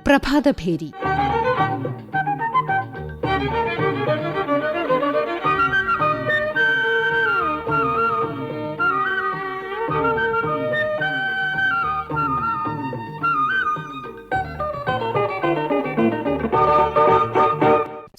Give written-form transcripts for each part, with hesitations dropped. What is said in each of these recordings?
പ്രഭാതഭേരി.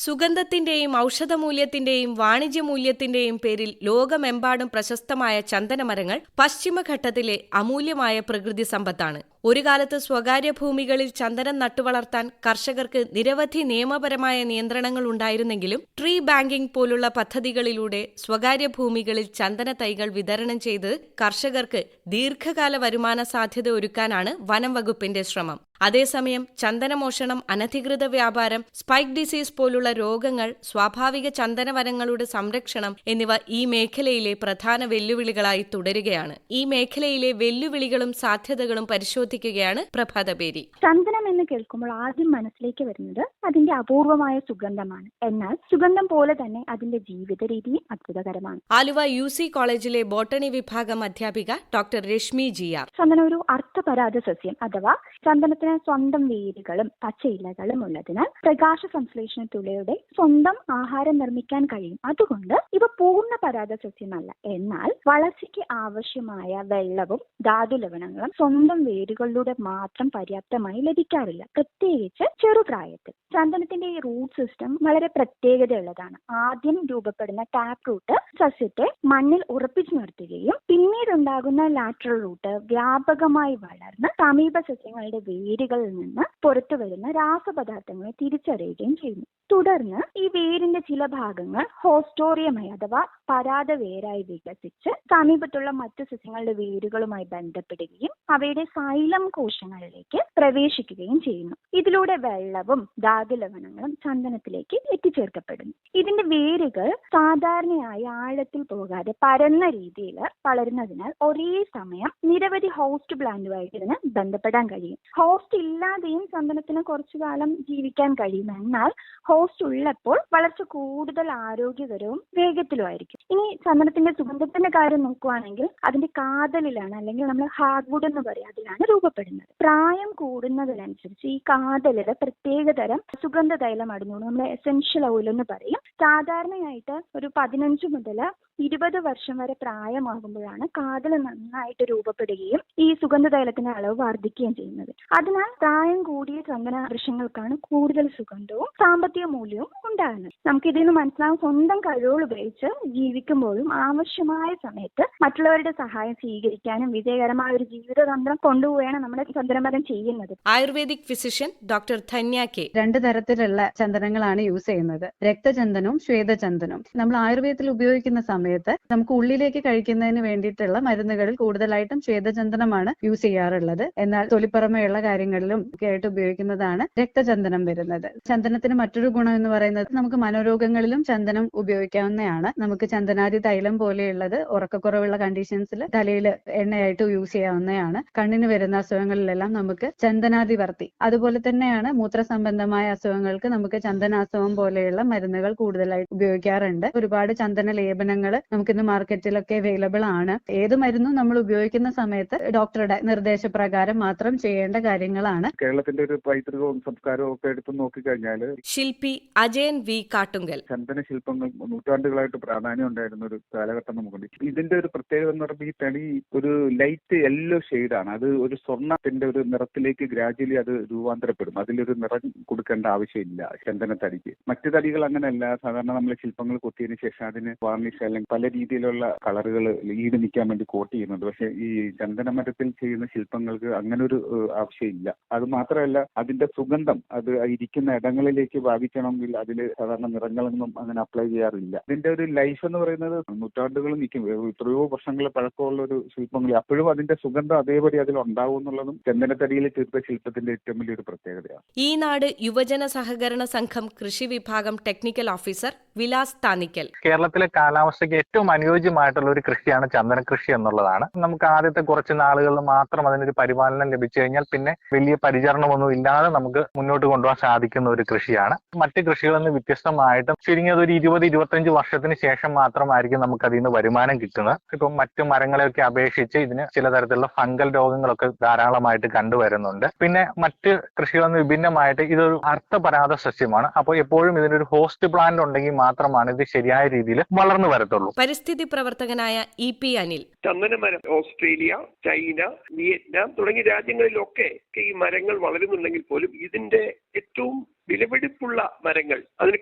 സുഗന്ധത്തിന്റെയും ഔഷധമൂല്യത്തിന്റെയും വാണിജ്യമൂല്യത്തിന്റെയും പേരിൽ ലോകമെമ്പാടും പ്രശസ്തമായ ചന്ദനമരങ്ങൾ പശ്ചിമഘട്ടത്തിലെ അമൂല്യമായ പ്രകൃതി സമ്പത്താണ്. ഒരു കാലത്ത് സ്വകാര്യ ഭൂമികളിൽ ചന്ദനം നട്ടുവളർത്താൻ കർഷകർക്ക് നിരവധി നിയമപരമായ നിയന്ത്രണങ്ങൾ ഉണ്ടായിരുന്നെങ്കിലും ട്രീ ബാങ്കിംഗ് പോലുള്ള പദ്ധതികളിലൂടെ സ്വകാര്യ ഭൂമികളിൽ ചന്ദന തൈകൾ വിതരണം ചെയ്ത് കർഷകർക്ക് ദീർഘകാല വരുമാന സാധ്യത ഒരുക്കാനാണ് വനം വകുപ്പിന്റെ ശ്രമം. അതേസമയം ചന്ദനമോഷണം, അനധികൃത വ്യാപാരം, സ്പൈക്ക് ഡിസീസ് പോലുള്ള രോഗങ്ങൾ, സ്വാഭാവിക ചന്ദനവനങ്ങളുടെ സംരക്ഷണം എന്നിവ ഈ മേഖലയിലെ പ്രധാന വെല്ലുവിളികളായി തുടരുകയാണ്. ഈ മേഖലയിലെ വെല്ലുവിളികളും സാധ്യതകളും പരിശോധിക്കുകയാണ് പ്രഭാതഭേരി. ചന്ദനം എന്ന് കേൾക്കുമ്പോൾ ആദ്യം മനസ്സിലേക്ക് വരുന്നത് അതിന്റെ അപൂർവമായ സുഗന്ധമാണ്. എന്നാൽ സുഗന്ധം പോലെ തന്നെ അതിന്റെ ജീവിത രീതിയും അത്ഭുതകരമാണ്. ആലുവ UC കോളേജിലെ ബോട്ടണി വിഭാഗം അധ്യാപിക ഡോക്ടർ രശ്മി GR. ചന്ദനം ഒരു അർത്ഥപരാഗ സസ്യം അഥവാ ചന്ദനത്തിന് സ്വന്തം വേരുകളും പച്ചയിലകളും ഉള്ളതിനാൽ പ്രകാശ സംശ്ലേഷണത്തിലൂടെ സ്വന്തം ആഹാരം നിർമ്മിക്കാൻ കഴിയും. അതുകൊണ്ട് ഇവ പൂർണ്ണ പരാഗ സസ്യമല്ല. എന്നാൽ വളർച്ചയ്ക്ക് ആവശ്യമായ വെള്ളവും ധാതുലവണങ്ങളും സ്വന്തം വേരുകളിലൂടെ മാത്രം പര്യാപ്തമായി ലഭിക്കാറില്ല, പ്രത്യേകിച്ച് ചെറുപ്രായത്തിൽ. ചന്ദനത്തിന്റെ ഈ റൂട്ട് സിസ്റ്റം വളരെ പ്രത്യേകതയുള്ളതാണ്. ആദ്യം രൂപപ്പെടുന്ന ടാപ്പ് റൂട്ട് സസ്യത്തെ മണ്ണിൽ ഉറപ്പിച്ചു നിർത്തുകയും പിന്നീടുണ്ടാകുന്ന ലാറ്ററൽ റൂട്ട് വ്യാപകമായി വളർന്ന് സമീപ സസ്യങ്ങളുടെ വേരുകളിൽ നിന്ന് പുറത്തു വരുന്ന രാസപദാർത്ഥങ്ങളെ തിരിച്ചറിയുകയും ചെയ്യുന്നു. തുടർന്ന് ഈ വേരിന്റെ ചില ഭാഗങ്ങൾ ഹോസ്റ്റോറിയമായി അഥവാ പരാത വേരായി വികസിച്ച് സമീപത്തുള്ള മറ്റു സസ്യങ്ങളുടെ വേരുകളുമായി ബന്ധപ്പെടുകയും അവയുടെ സൈലം കോശങ്ങളിലേക്ക് പ്രവേശിക്കുകയും ചെയ്യുന്നു. ഇതിലൂടെ വെള്ളവും ധാതുലവണങ്ങളും ചന്ദനത്തിലേക്ക് എത്തിച്ചേർക്കപ്പെടുന്നു. ഇതിന്റെ വേരുകൾ സാധാരണയായി ആഴത്തിൽ പോകാതെ പരന്ന രീതിയിൽ വളരുന്നതിനാൽ ഒരേ സമയം നിരവധി ഹോസ്റ്റ് പ്ലാന്റുമായിട്ട് ഇതിന് ബന്ധപ്പെടാൻ കഴിയും. ഹോസ്റ്റ് ഇല്ലാതെയും ചന്ദനത്തിന് കുറച്ചു കാലം ജീവിക്കാൻ കഴിയും. എന്നാൽ ഹോസ്റ്റ് ഉള്ളപ്പോൾ വളർച്ച കൂടുതൽ ആരോഗ്യകരവും വേഗത്തിലുമായിരിക്കും. ഇനി ചന്ദനത്തിന്റെ സുഗന്ധത്തിന്റെ കാര്യം നോക്കുകയാണെങ്കിൽ അതിന്റെ കാതലിലാണ്, അല്ലെങ്കിൽ നമ്മൾ ഹാർഡ്വുഡ് എന്ന് പറയും, അതിലാണ് രൂപപ്പെടുന്നത്. പ്രായം കൂടുന്നതിനനുസരിച്ച് ഈ കാതലില് പ്രത്യേകതരം സുഗന്ധ തൈലം അടങ്ങുന്നു. നമ്മൾ എസെൻഷ്യൽ ഓയിൽ എന്ന് പറയും. സാധാരണയായിട്ട് ഒരു 15 മുതൽ 20 വർഷം വരെ പ്രായമാകുമ്പോഴാണ് കാതൽ നന്നായിട്ട് രൂപപ്പെടുകയും ഈ സുഗന്ധ തൈലത്തിന്റെ അളവ് വർദ്ധിക്കുകയും ചെയ്യുന്നത്. അതിനാൽ പ്രായം കൂടിയ ചന്ദന വൃക്ഷങ്ങൾക്കാണ് കൂടുതൽ സുഗന്ധവും സാമ്പത്തിക മൂല്യവും ഉണ്ടാകുന്നത്. നമുക്ക് ഇതിൽ നിന്ന് മനസ്സിലാവും, സ്വന്തം കഴിവുകൾ ഉപയോഗിച്ച് ജീവിക്കുമ്പോഴും ആവശ്യമായ സമയത്ത് മറ്റുള്ളവരുടെ സഹായം സ്വീകരിക്കാനും വിജയകരമായ ഒരു ജീവിതതന്ത്രം കൊണ്ടുപോവുകയാണ് നമ്മുടെ ചന്ദനമരം ചെയ്യുന്നത്. Ayurvedic physician doctor Dhanya K. 2 തരത്തിലുള്ള ചന്ദനങ്ങളാണ് യൂസ് ചെയ്യുന്നത്, രക്തചന്ദനവും ശ്വേതചന്ദനവും. നമ്മൾ ആയുർവേദത്തിൽ ഉപയോഗിക്കുന്ന സമയത്ത് നമുക്ക് ഉള്ളിലേക്ക് കഴിക്കുന്നതിന് വേണ്ടിയിട്ടുള്ള മരുന്നുകളിൽ കൂടുതലായിട്ടും ശ്വേതചന്ദനമാണ് യൂസ് ചെയ്യാറുള്ളത്. എന്നാൽ തൊലിപ്പുറമെയുള്ള കാര്യങ്ങളിലും ഒക്കെ ആയിട്ട് ഉപയോഗിക്കുന്നതാണ് രക്തചന്ദനം വരുന്നത്. ചന്ദനത്തിന് മറ്റൊരു ഗുണം എന്ന് പറയുന്നത് നമുക്ക് മനോരോഗങ്ങളിലും ചന്ദനം ഉപയോഗിക്കാവുന്നതാണ്. നമുക്ക് ചന്ദനാദി തൈലം പോലെയുള്ളത് ഉറക്കക്കുറവുള്ള കണ്ടീഷൻസിൽ തലയിൽ എണ്ണയായിട്ട് യൂസ് ചെയ്യാവുന്നതാണ്. കണ്ണിന് വരുന്ന അസുഖങ്ങളിലെല്ലാം നമുക്ക് ചന്ദനാദിവർത്തി. അതുപോലെ തന്നെയാണ് മൂത്രസംബന്ധമായ അസുഖങ്ങൾക്ക് നമുക്ക് ചന്ദനാസവം പോലെയുള്ള മരുന്നുകൾ കൂടുതലായിട്ട് ഉപയോഗിക്കാറുണ്ട്. ഒരുപാട് ചന്ദന ലേപനങ്ങൾ നമുക്കിന്ന് മാർക്കറ്റിലൊക്കെ അവൈലബിൾ ആണ്. ഏത് മരുന്നും നമ്മൾ ഉപയോഗിക്കുന്ന സമയത്ത് ഡോക്ടറുടെ നിർദ്ദേശപ്രകാരം മാത്രം ചെയ്യേണ്ട കാര്യങ്ങളാണ്. കേരളത്തിന്റെ ഒരു പൈതൃകവും സംസ്കാരവും ഒക്കെ എടുത്തു നോക്കിക്കഴിഞ്ഞാൽ ശില്പി അജയൻ V. കാട്ടുങ്കൽ. ചന്ദന ശില്പങ്ങൾ നൂറ്റാണ്ടുകളായിട്ട് പ്രാധാന്യം ഉണ്ടായിരുന്ന ഒരു കാലഘട്ടം നമുക്കുണ്ട്. ഇതിന്റെ ഒരു പ്രത്യേകത എന്ന് പറയുമ്പോൾ ഈ തടി ഒരു ലൈറ്റ് യെല്ലോ ഷെയ്ഡാണ്. അത് ഒരു സ്വർണ്ണത്തിന്റെ ഒരു നിറത്തിലേക്ക് ഗ്രാജുവലി അത് രൂപാന്തരപ്പെടും. അതിലൊരു നിറം കൊടുക്കേണ്ട ആവശ്യമില്ല ചന്ദന തടിക്ക്. മറ്റു തടികൾ അങ്ങനെയല്ല. സാധാരണ നമ്മൾ ശില്പങ്ങൾ കൊത്തിയതിനു ശേഷം അതിന് വാർണിഷ് അല്ലെങ്കിൽ പല രീതിയിലുള്ള കളറുകൾ ഈട് നിൽക്കാൻ വേണ്ടി കോട്ട് ചെയ്യുന്നുണ്ട്. പക്ഷെ ഈ ചന്ദന മരത്തിൽ ചെയ്യുന്ന ശില്പങ്ങൾക്ക് അങ്ങനെ ഒരു ആവശ്യമില്ല. അത് മാത്രമല്ല, അതിന്റെ സുഗന്ധം അത് ഇരിക്കുന്ന ഇടങ്ങളിലേക്ക് വ്യാപിക്കണമെങ്കിൽ അതിൽ സാധാരണ നിറങ്ങളൊന്നും അങ്ങനെ അപ്ലൈ ചെയ്യാറില്ല. ഇതിന്റെ ഒരു ലൈഫ് എന്ന് പറയുന്നത് നൂറ്റാണ്ടുകൾ നിൽക്കും. എത്രയോ വർഷങ്ങൾ പഴക്കമുള്ള ഒരു ശില്പങ്ങൾ അപ്പോഴും അതിന്റെ സുഗന്ധം അതേപടി അതിൽ ഉണ്ടാവും എന്നുള്ളതും ചന്ദനത്തടിയിൽ തീർത്ത ശില്പത്തിന്റെ ഏറ്റവും വലിയൊരു പ്രത്യേകതയാണ്. ഈ നാട് യുവജന സഹകരണ സംഘം കൃഷി വിഭാഗം ടെക്നിക്കൽ ഓഫീസർ വിലാസ് താനിക്കൽ. കേരളത്തിലെ കാലാവസ്ഥയ്ക്ക് ഏറ്റവും അനുയോജ്യമായിട്ടുള്ള ഒരു കൃഷിയാണ് ചന്ദന കൃഷി എന്നുള്ളതാണ്. നമുക്ക് ആദ്യത്തെ കുറച്ച് നാളുകളിൽ മാത്രം അതിനൊരു പരിപാലനം ലഭിച്ചു കഴിഞ്ഞാൽ പിന്നെ വലിയ പരിചരണമൊന്നും ഇല്ലാതെ നമുക്ക് മുന്നോട്ട് കൊണ്ടുപോകാൻ സാധിക്കുന്ന ഒരു കൃഷിയാണ്. മറ്റ് കൃഷികളിൽ നിന്ന് വ്യത്യസ്തമായിട്ടും ചുരുങ്ങിയത് ഒരു 20-25 വർഷത്തിന് ശേഷം മാത്രമായിരിക്കും നമുക്ക് അതിൽ നിന്ന് വരുമാനം കിട്ടുന്നത്. ഇപ്പം മറ്റു മരങ്ങളെയൊക്കെ അപേക്ഷിച്ച് ഇതിന് ചില തരത്തിലുള്ള ഫംഗൽ രോഗങ്ങളൊക്കെ ധാരാളമായിട്ട് കണ്ടുവരുന്നുണ്ട്. പിന്നെ മറ്റ് കൃഷികളിൽ നിന്ന് വിഭിന്നമായിട്ട് ഇതൊരു അർത്ഥപരാഗ സസ്യമാണ്. അപ്പോൾ എപ്പോഴും ഇതിനൊരു ഹോസ്റ്റ് പ്ലാന്റ് ഉണ്ടെങ്കിൽ മാത്രമാണ് ഇത് ശരിയായ രീതിയിൽ വളർന്നു വരത്തുള്ളൂ. പരിസ്ഥിതി പ്രവർത്തകനായ EP അനിൽ: ചന്ദനമരം ഓസ്ട്രേലിയ, ചൈന, വിയറ്റ്നാം തുടങ്ങിയ രാജ്യങ്ങളിലൊക്കെ ഈ മരങ്ങൾ വളരുന്നുണ്ടെങ്കിൽ പോലും ഇതിന്റെ ഏറ്റവും വിലപിടിപ്പുള്ള മരങ്ങൾ, അതിന്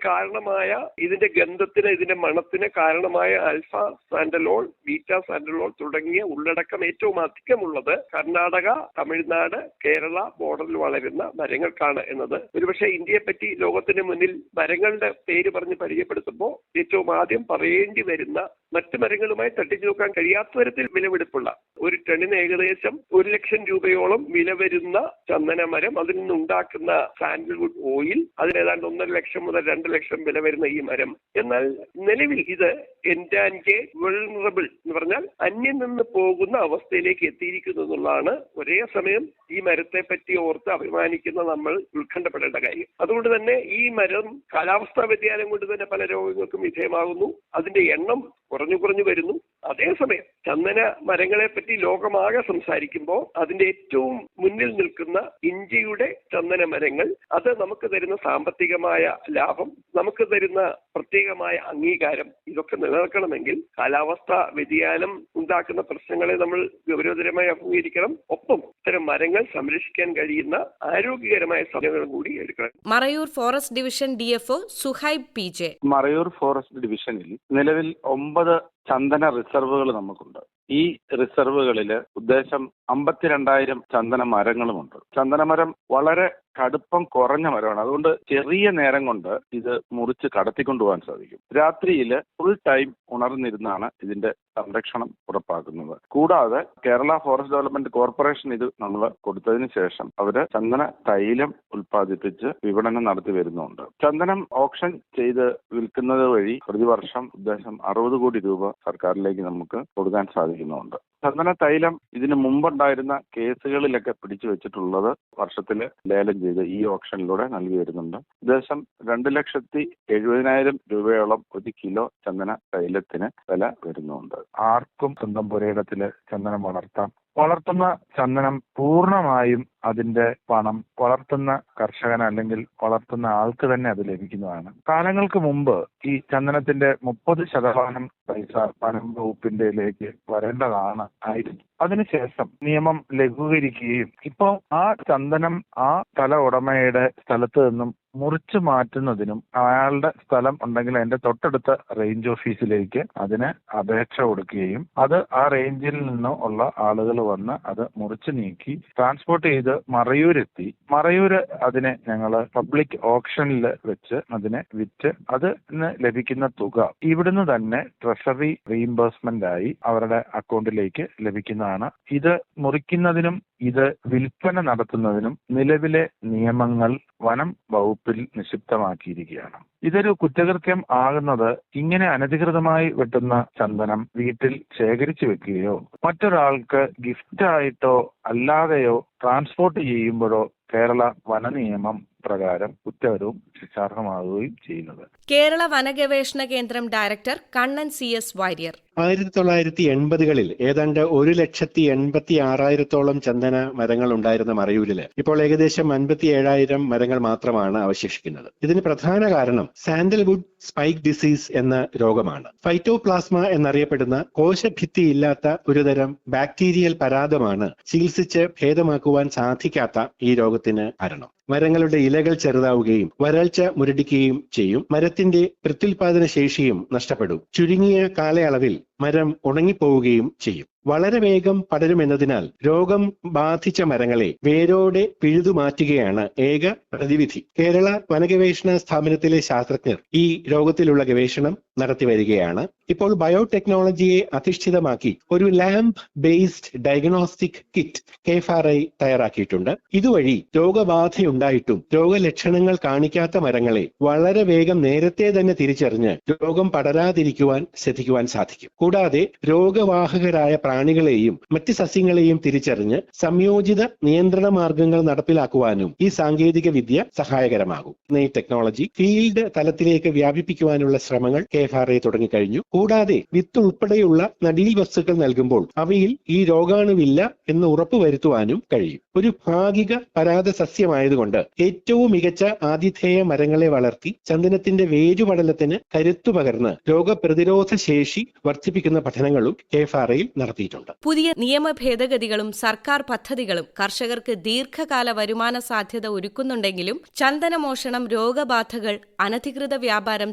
കാരണമായ ഇതിന്റെ ഗന്ധത്തിന്, ഇതിന്റെ മണത്തിന് കാരണമായ ആൽഫ സാൻഡലോൾ, ബീറ്റ സാൻഡലോൾ തുടങ്ങിയ ഉള്ളടക്കം ഏറ്റവും അധികമുള്ളത് കർണാടക, തമിഴ്നാട്, കേരള ബോർഡറിൽ വളരുന്ന മരങ്ങൾക്കാണ് എന്നത് ഒരുപക്ഷെ ഇന്ത്യയെ പറ്റി ലോകത്തിന് മുന്നിൽ മരങ്ങളുടെ പേര് പറഞ്ഞ് പരിചയപ്പെടുത്തുമ്പോൾ ഏറ്റവും ആദ്യം പറയേണ്ടി വരുന്ന മറ്റ് മരങ്ങളുമായി തട്ടിച്ചു നോക്കാൻ കഴിയാത്ത തരത്തിൽ വിലപിടിപ്പുള്ള, ഒരു ടണ്ണിന് ഏകദേശം 1 ലക്ഷം രൂപയോളം വില വരുന്ന ചന്ദനമരം, അതിൽ നിന്നുണ്ടാക്കുന്ന സാൻഡൽവുഡ് ഓയിൽ, അതിന് ഏതാണ്ട് 1.5 ലക്ഷം മുതൽ 2 ലക്ഷം വില വരുന്ന ഈ മരം. എന്നാൽ നിലവിൽ ഇത് എൻഡാഞ്ചേർഡ്, വൾനറബിൾ എന്ന് പറഞ്ഞാൽ അന്യം നിന്ന് പോകുന്ന അവസ്ഥയിലേക്ക് എത്തിയിരിക്കുന്നു എന്നുള്ളതാണ് ഒരേ സമയം ഈ മരത്തെ പറ്റി ഓർത്ത് അഭിമാനിക്കുന്ന നമ്മൾ ഉത്കണ്ഠപ്പെടേണ്ട കാര്യം. അതുകൊണ്ട് തന്നെ ഈ മരം കാലാവസ്ഥാ വ്യതിയാനം കൊണ്ട് തന്നെ പല രോഗങ്ങൾക്കും വിധേയമാകുന്നു. അതിന്റെ എണ്ണം കുറഞ്ഞു വരുന്നു. അതേസമയം ചന്ദന മരങ്ങളെ പറ്റി ലോകമാകെ സംസാരിക്കുമ്പോൾ അതിന്റെ ഏറ്റവും മുന്നിൽ നിൽക്കുന്ന ഇന്ത്യയുടെ ചന്ദന മരങ്ങൾ, അത് നമുക്ക് തരുന്ന സാമ്പത്തികമായ ലാഭം, നമുക്ക് തരുന്ന പ്രത്യേകമായ അംഗീകാരം, ഇതൊക്കെ നിലനിൽക്കണമെങ്കിൽ കാലാവസ്ഥാ വ്യതിയാനം ഉണ്ടാക്കുന്ന പ്രശ്നങ്ങളെ നമ്മൾ ഗൗരവതരമായി അഭിമുഖീകരിക്കണം. ഒപ്പം ഇത്തരം മരങ്ങൾ സംരക്ഷിക്കാൻ കഴിയുന്ന ആരോഗ്യകരമായ സമയങ്ങളും കൂടി എടുക്കണം. Marayur forest division DFO Suhaib PJ: Marayur forest ഡിവിഷനിൽ നിലവിൽ 9 ചന്ദന റിസർവുകൾ നമുക്കുണ്ട്. ഈ റിസർവുകളിൽ ഉദ്ദേശം 52,000 ചന്ദന മരങ്ങളുമുണ്ട്. ചന്ദനമരം വളരെ കടുപ്പം കുറഞ്ഞ മരമാണ്. അതുകൊണ്ട് ചെറിയ നേരം കൊണ്ട് ഇത് മുറിച്ച് കടത്തിക്കൊണ്ടുപോകാൻ സാധിക്കും. രാത്രിയിൽ ഫുൾ ടൈം ഉണർന്നിരുന്നാണ് ഇതിന്റെ സംരക്ഷണം ഉറപ്പാക്കുന്നത്. കൂടാതെ കേരള ഫോറസ്റ്റ് ഡെവലപ്മെന്റ് കോർപ്പറേഷൻ ഇത് നമ്മൾ കൊടുത്തതിന് ശേഷം അവര് ചന്ദന തൈലം ഉൽപ്പാദിപ്പിച്ച് വിപണനം നടത്തി വരുന്നുണ്ട്. ചന്ദനം ഓപ്ഷൻ ചെയ്ത് വിൽക്കുന്നത് വഴി പ്രതിവർഷം ഉദ്ദേശം 60 കോടി രൂപ സർക്കാരിലേക്ക് നമുക്ക് കൊടുക്കാൻ സാധിക്കുന്നുണ്ട്. ചന്ദന തൈലം ഇതിനു മുമ്പുണ്ടായിരുന്ന കേസുകളിലൊക്കെ പിടിച്ചു വെച്ചിട്ടുള്ളത് വർഷത്തിൽ ലേലം ചെയ്ത് ഈ ഓപ്ഷനിലൂടെ നൽകി വരുന്നുണ്ട്. ഉദ്ദേശം 2,70,000 രൂപയോളം 1 കിലോ ചന്ദന തൈലത്തിന് വില വരുന്നുണ്ട്. ആർക്കും സ്വന്തം പുരയിടത്തില് ചന്ദനം വളർത്താം. വളർത്തുന്ന ചന്ദനം പൂർണ്ണമായും അതിന്റെ പണം വളർത്തുന്ന കർഷകന് അല്ലെങ്കിൽ വളർത്തുന്ന ആൾക്ക് തന്നെ അത് ലഭിക്കുന്നതാണ്. കാലങ്ങൾക്ക് മുമ്പ് ഈ ചന്ദനത്തിന്റെ 30% പൈസ വനം വകുപ്പിന്റെയിലേക്ക് വരേണ്ടതാണ് ആയിരുന്നു. അതിനുശേഷം നിയമം ലഘൂകരിക്കുകയും ഇപ്പോൾ ആ ചന്ദനം ആ സ്ഥല ഉടമയുടെ സ്ഥലത്ത് നിന്നും മുറിച്ചു മാറ്റുന്നതിനും അയാളുടെ സ്ഥലം ഉണ്ടെങ്കിൽ അതിന്റെ തൊട്ടടുത്ത റേഞ്ച് ഓഫീസിലേക്ക് അതിന് അപേക്ഷ കൊടുക്കുകയും അത് ആ റേഞ്ചിൽ നിന്ന് ഉള്ള ആളുകൾ വന്ന് അത് മുറിച്ചു നീക്കി ട്രാൻസ്പോർട്ട് ചെയ്ത് മറയൂരെത്തി മറയൂര് അതിനെ ഞങ്ങൾ പബ്ലിക് ഓപ്ഷനിൽ വെച്ച് അതിനെ വിറ്റ് അതിന് ലഭിക്കുന്ന തുക ഇവിടുന്ന് തന്നെ ട്രഷറി റീഇംബേഴ്സ്മെന്റ് ആയി അവരുടെ അക്കൗണ്ടിലേക്ക് ലഭിക്കുന്നതാണ്. ഇത് മുറിക്കുന്നതിനും ഇത് വിൽപ്പന നടത്തുന്നതിനും നിലവിലെ നിയമങ്ങൾ വനം വകുപ്പിൽ നിക്ഷിപ്തമാക്കിയിരിക്കുകയാണ്. ഇതൊരു കുറ്റകൃത്യം ആകുന്നത് ഇങ്ങനെ അനധികൃതമായി വെട്ടുന്ന ചന്ദനം വീട്ടിൽ ശേഖരിച്ചു വെക്കുകയോ മറ്റൊരാൾക്ക് ഗിഫ്റ്റായിട്ടോ അല്ലാതെയോ ട്രാൻസ്പോർട്ട് ചെയ്യുമ്പോഴോ കേരള വന നിയമം പ്രകാരം കുറ്റകരവും ശിക്ഷാർഹമാവുകയും ചെയ്യുന്നത്. കേരള വനഗവേഷണ കേന്ദ്രം ഡയറക്ടർ കണ്ണൻ CS വാര്യർ: 1980-കളിൽ ഏതാണ്ട് 1,86,000 ചന്ദന മരങ്ങൾ ഉണ്ടായിരുന്ന മറയൂരില് ഇപ്പോൾ ഏകദേശം 57,000 മരങ്ങൾ മാത്രമാണ് അവശേഷിക്കുന്നത്. ഇതിന് പ്രധാന കാരണം സാൻഡൽവുഡ് സ്പൈക്ക് ഡിസീസ് എന്ന രോഗമാണ്. ഫൈറ്റോപ്ലാസ്മ എന്നറിയപ്പെടുന്ന കോശഭിത്തിയില്ലാത്ത ഒരുതരം ബാക്ടീരിയൽ പരാതമാണ് ചികിത്സിച്ച് ഭേദമാക്കുവാൻ സാധിക്കാത്ത ഈ രോഗത്തിന് കാരണം. മരങ്ങളുടെ ഇലകൾ ചെറുതാവുകയും വരൾച്ച മുരടിക്കുകയും ചെയ്യും. മരത്തിന്റെ പ്രത്യുൽപാദന ശേഷിയും നഷ്ടപ്പെടും. ചുരുങ്ങിയ കാലയളവിൽ മരം ഉണങ്ങിപ്പോവുകയും ചെയ്യും. വളരെ വേഗം പടരുമെന്നതിനാൽ രോഗം ബാധിച്ച മരങ്ങളെ വേരോടെ പിഴുതുമാറ്റുകയാണ് ഏക പ്രതിവിധി. കേരള വനഗവേഷണ സ്ഥാപനത്തിലെ ശാസ്ത്രജ്ഞർ ഈ രോഗത്തിലുള്ള ഗവേഷണം നടത്തി വരികയാണ്. ഇപ്പോൾ ബയോടെക്നോളജിയെ അധിഷ്ഠിതമാക്കി ഒരു lamp based diagnostic kit KFRI തയ്യാറാക്കിയിട്ടുണ്ട്. ഇതുവഴി രോഗബാധയുണ്ടായിട്ടും രോഗലക്ഷണങ്ങൾ കാണിക്കാത്ത മരങ്ങളെ വളരെ വേഗം നേരത്തെ തന്നെ തിരിച്ചറിഞ്ഞ് രോഗം പടരാതിരിക്കുവാൻ ശ്രദ്ധിക്കുവാൻ സാധിക്കും. കൂടാതെ രോഗവാഹകരായ പ്രാണികളെയും മറ്റ് സസ്യങ്ങളെയും തിരിച്ചറിഞ്ഞ് സംയോജിത നിയന്ത്രണ മാർഗങ്ങൾ നടപ്പിലാക്കുവാനും ഈ സാങ്കേതിക വിദ്യ സഹായകരമാകും. ഈ ടെക്നോളജി ഫീൽഡ് തലത്തിലേക്ക് വ്യാപിപ്പിക്കുവാനുള്ള ശ്രമങ്ങൾ KFRA തുടങ്ങിക്കഴിഞ്ഞു. കൂടാതെ വിത്ത് ഉൾപ്പെടെയുള്ള നടീൽ വസ്തുക്കൾ നൽകുമ്പോൾ അവയിൽ ഈ രോഗാണുവില്ല എന്ന് ഉറപ്പുവരുത്തുവാനും കഴിയും. ഒരു ഭാഗിക പരാത സസ്യമായതുകൊണ്ട് ഏറ്റവും മികച്ച ആതിഥേയ മരങ്ങളെ വളർത്തി ചന്ദനത്തിന്റെ വേരുപടലത്തിന് കരുത്തു പകർന്ന് രോഗപ്രതിരോധ ശേഷി വർദ്ധിപ്പിക്കുന്ന പഠനങ്ങളും KFRAയിൽ നടത്തിയിട്ടുണ്ട്. പുതിയ നിയമ ഭേദഗതികളും സർക്കാർ പദ്ധതികളും കർഷകർക്ക് ദീർഘകാല വരുമാന സാധ്യത ഒരുക്കുന്നുണ്ടെങ്കിലും ചന്ദനമോഷണം, രോഗബാധകൾ, അനധികൃത വ്യാപാരം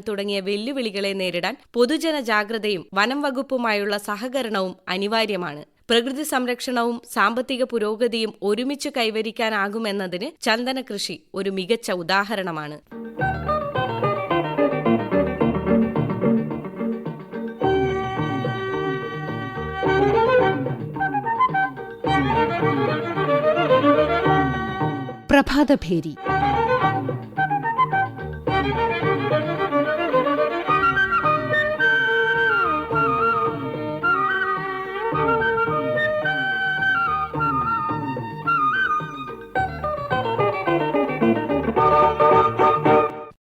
തുടങ്ങിയ വെല്ലുവിളികളെ നേരിടാൻ പൊതുജന ജാഗ്രതയും വനം വകുപ്പുമായുള്ള സഹകരണവും അനിവാര്യമാണ്. പ്രകൃതി സംരക്ഷണവും സാമ്പത്തിക പുരോഗതിയും ഒരുമിച്ച് കൈവരിക്കാനാകുമെന്നതിന് ചന്ദന കൃഷി ഒരു മികച്ച ഉദാഹരണമാണ്. പ്രഭാതഭേരി